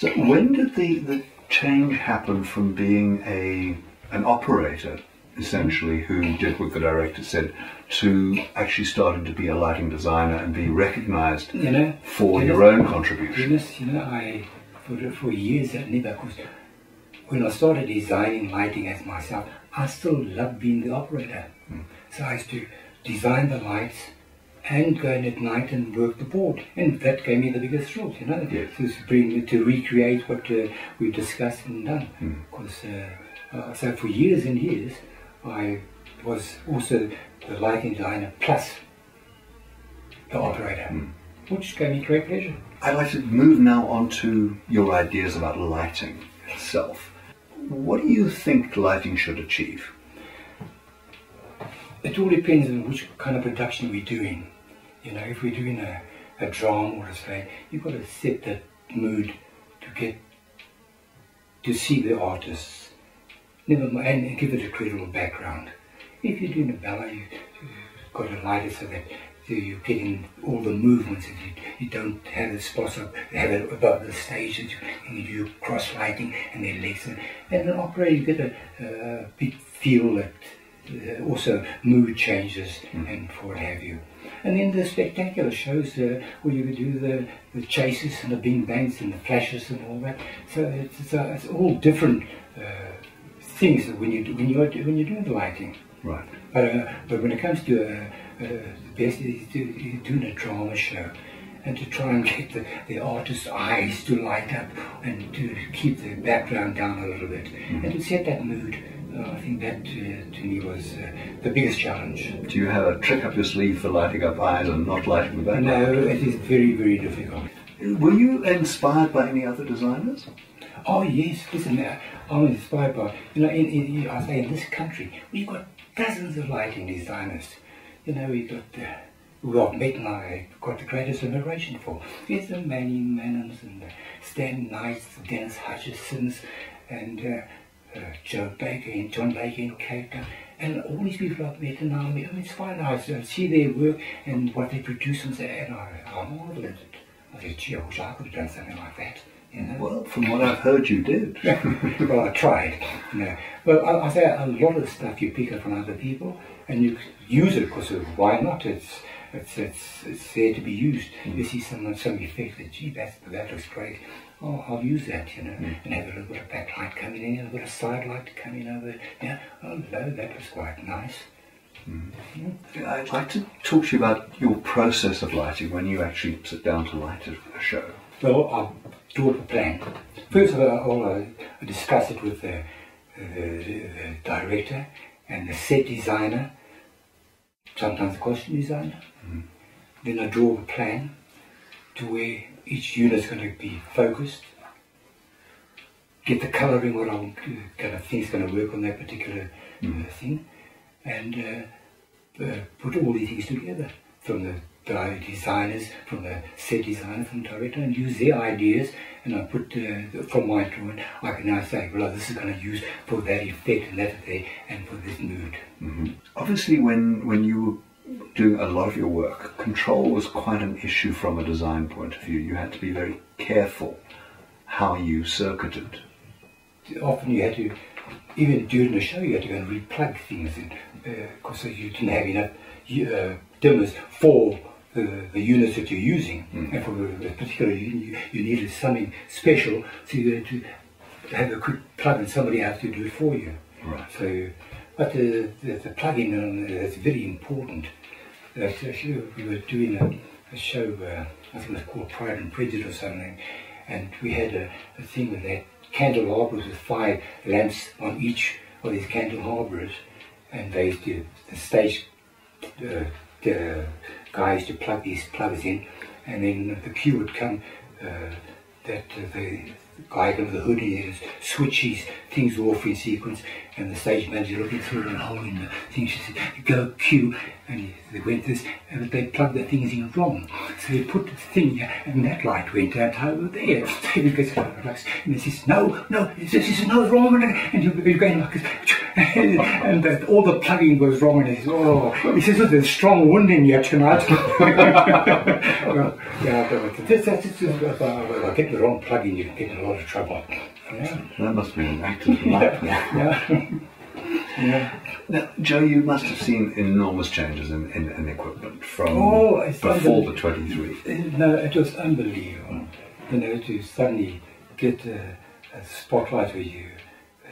So when did the change happen from being an operator, essentially, who did what the director said, to actually starting to be a lighting designer and be recognized for your own contribution? I for years I never, because when I started designing lighting as myself, I still loved being the operator. So I used to design the lights and go in at night and work the board, and that gave me the biggest thrill, Yes. to recreate what we've discussed and done. Because so for years and years, I was also the lighting designer plus the operator, which gave me great pleasure. I'd like to move now on to your ideas about lighting itself. What do you think lighting should achieve? It all depends on which kind of production we're doing. If we're doing a drama or a play, you've got to set that mood to see the artists, and give it a credible background. If you're doing a ballet, you've got to light it so that you're getting all the movements, and you don't have the spots up, have it above the stage, and you do cross lighting and their legs. And an operator, you get a big feel that also mood changes and what have you. And then the spectacular shows where you do the chases and the bing bangs and the flashes and all that. So it's all different things when you're doing the lighting. Right. But when it comes to the best is doing a drama show, and to try and get the artist's eyes to light up and to keep the background down a little bit, and to set that mood. I think that to me was the biggest challenge. Do you have a trick up your sleeve for lighting up eyes and not lighting the background? No, it is very, very difficult. Were you inspired by any other designers? Oh yes, listen, I'm inspired by, I say in this country, we've got dozens of lighting designers. We've got met and I've got the greatest admiration for. There's the Manny Mannums and Stan Knights, Dennis Hutchisons, and Joe Baker and John Baker in Cape Town, and all these people I've met, and it's fine. I see their work and what they produce and say, and I marvel at it. I said, gee, I wish I could have done something like that. Well, from what I've heard, you did. Well, I tried. Well, I say a lot of stuff you pick up from other people, and you use it because why not? It's there to be used. You see some effect that, gee, that looks great. Oh, I'll use that, and have a little bit of backlight coming in, a little bit of side light coming over. Yeah, oh no, that was quite nice. I'd like to talk to you about your process of lighting when you actually sit down to light a show. Well, I'll draw up a plan. First of all, I discuss it with the director and the set designer, sometimes the costume designer. Then I draw a plan to where each unit is going to be focused, get the colouring, what I kind of think is going to work on that particular thing, and put all these things together from the designers, from the set designer, from the director, and use their ideas, and I put from my drawing, I can now say, well, this is going to use for that effect and that effect and for this mood. Obviously, when you were doing a lot of your work, control was quite an issue from a design point of view. You had to be very careful how you circuited. Often you had to, even during the show, you had to go and replug things in, because you didn't have enough dimmers for the units that you're using, and for the particular you needed something special, so you had to have a quick plug and somebody else to do it for you. Right. So, but the plug-in is very important. We were doing a show, I think it was called Pride and Prejudice or something, and we had a thing with that candelabras with 5 lamps on each of these candelabras, and they used to, the stage guys to plug these plugs in, and then the cue would come that the guy with the hoodie switch these things off in sequence, and the stage manager looking through and holding the thing. She said, "Go cue," and they went this, and they plugged the things in wrong. So they put the thing here, and that light went out over there. David gets relaxed, and he says, "No, this is no wrong," and you're going like this, and all the plugging goes wrong, and he says, "Oh," he says, "There's strong wind in here tonight." Well, yeah, I get the wrong plug-in, you can get in a lot of trouble. Yeah. That must be an actor's nightmare. Yeah. Yeah. Now, Joe, you must have seen enormous changes in equipment from before the 23. No, it was unbelievable. You know, to suddenly get a spotlight with you.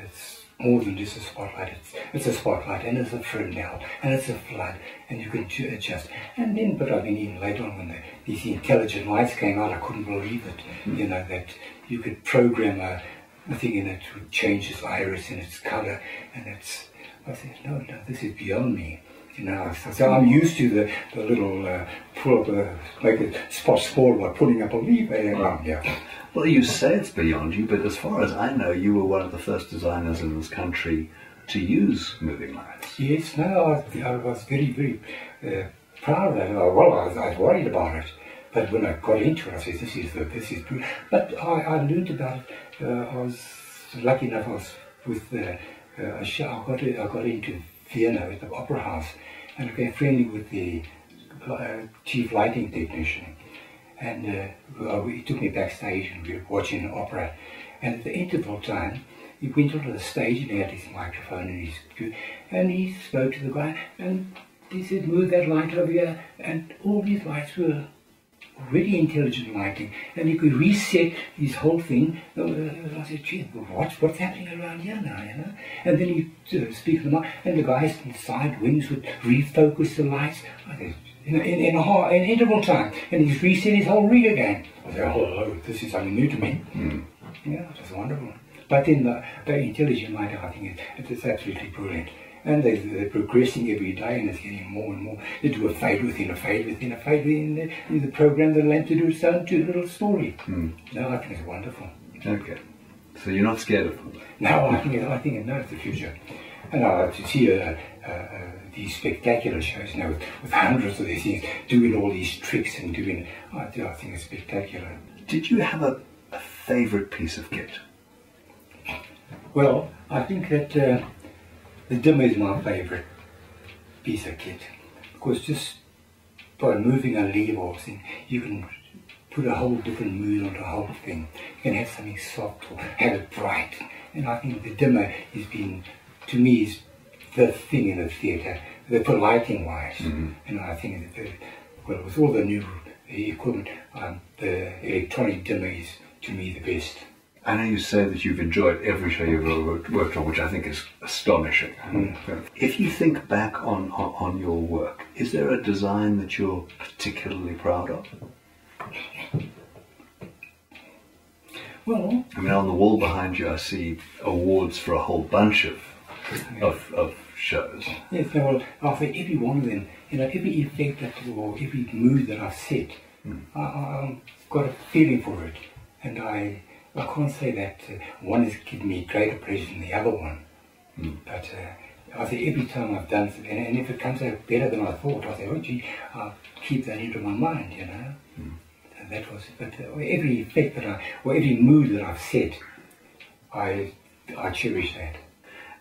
It's more than just a spotlight. It's a spotlight, and it's a Freedman, and it's a flood, and you can adjust. And then, but I mean, even later on, when these intelligent lights came out, I couldn't believe it. You know, that you could program a thing in it to change its iris and its color, and I said, no, this is beyond me. You know, so I'm used to the little pull up, make a spot small by putting up a lever. Yeah. Well, you say it's beyond you, but as far as I know, you were one of the first designers in this country to use moving lights. Yes, no, I was very, very proud of that. Well, I was worried about it, but when I got into it, I said, this is good. But I learned about it. I was lucky enough. I was with a show. I got into Vienna at the Opera House, and I became friendly with the chief lighting technician. And he took me backstage, and we were watching an opera. And at the interval time, he went onto the stage, and he had his microphone and he spoke to the guy, and he said, "Move that light over here." And all these lights were really intelligent lighting, and he could reset his whole thing. I said, "Gee, what's happening around here now?" You know. And then he speak to them, and the guys inside wings would refocus the lights. I said, in interval time, and he's reset his whole rig again. I said, "Oh, this is something new to me." Yeah, it was wonderful. But then the intelligent lighting, I think it's absolutely brilliant. And they're progressing every day, and it's getting more and more. They do a fade within a fade within a fade within the program that allows to do its own little story. No, I think it's wonderful. Okay, so you're not scared of them? No, I think it's the future. And I like to see these spectacular shows now with hundreds of these things, doing all these tricks and doing. I think it's spectacular. Did you have a favourite piece of kit? Well, I think that the dimmer is my favourite piece of kit, because just by moving a lever or thing, you can put a whole different mood on the whole thing. You can have something soft or have it bright. And I think the dimmer has been, to me, is the thing in the theatre, for lighting wise. And I think that, with all the new equipment, the electronic dimmer is, to me, the best. I know you say that you've enjoyed every show you've ever worked on, which I think is astonishing. If you think back on your work, is there a design that you're particularly proud of? Well, I mean, on the wall behind you, I see awards for a whole bunch of shows. Yes, well, after every one of them, every effect or every mood that I've set, I've got a feeling for it, and I can't say that one has given me greater pleasure than the other one. But I say every time I've done something, and if it comes out better than I thought, I say, "Oh gee, I'll keep that into my mind," you know. And that was, but every effect or every mood that I've set, I cherish that.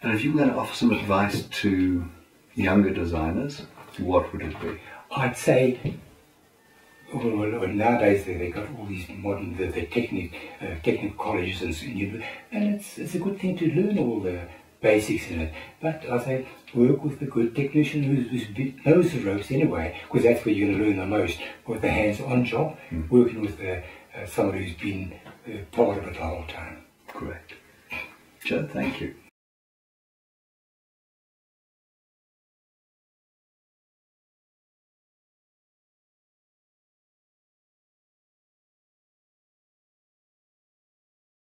And if you were going to offer some advice to younger designers, what would it be? I'd say, well, nowadays they got all these modern, the technical colleges and it's a good thing to learn all the basics in it. But I say, work with a good technician who knows the ropes anyway, because that's where you're going to learn the most, with the hands-on job, working with somebody who's been part of it the whole time. Great. Joe, thank you.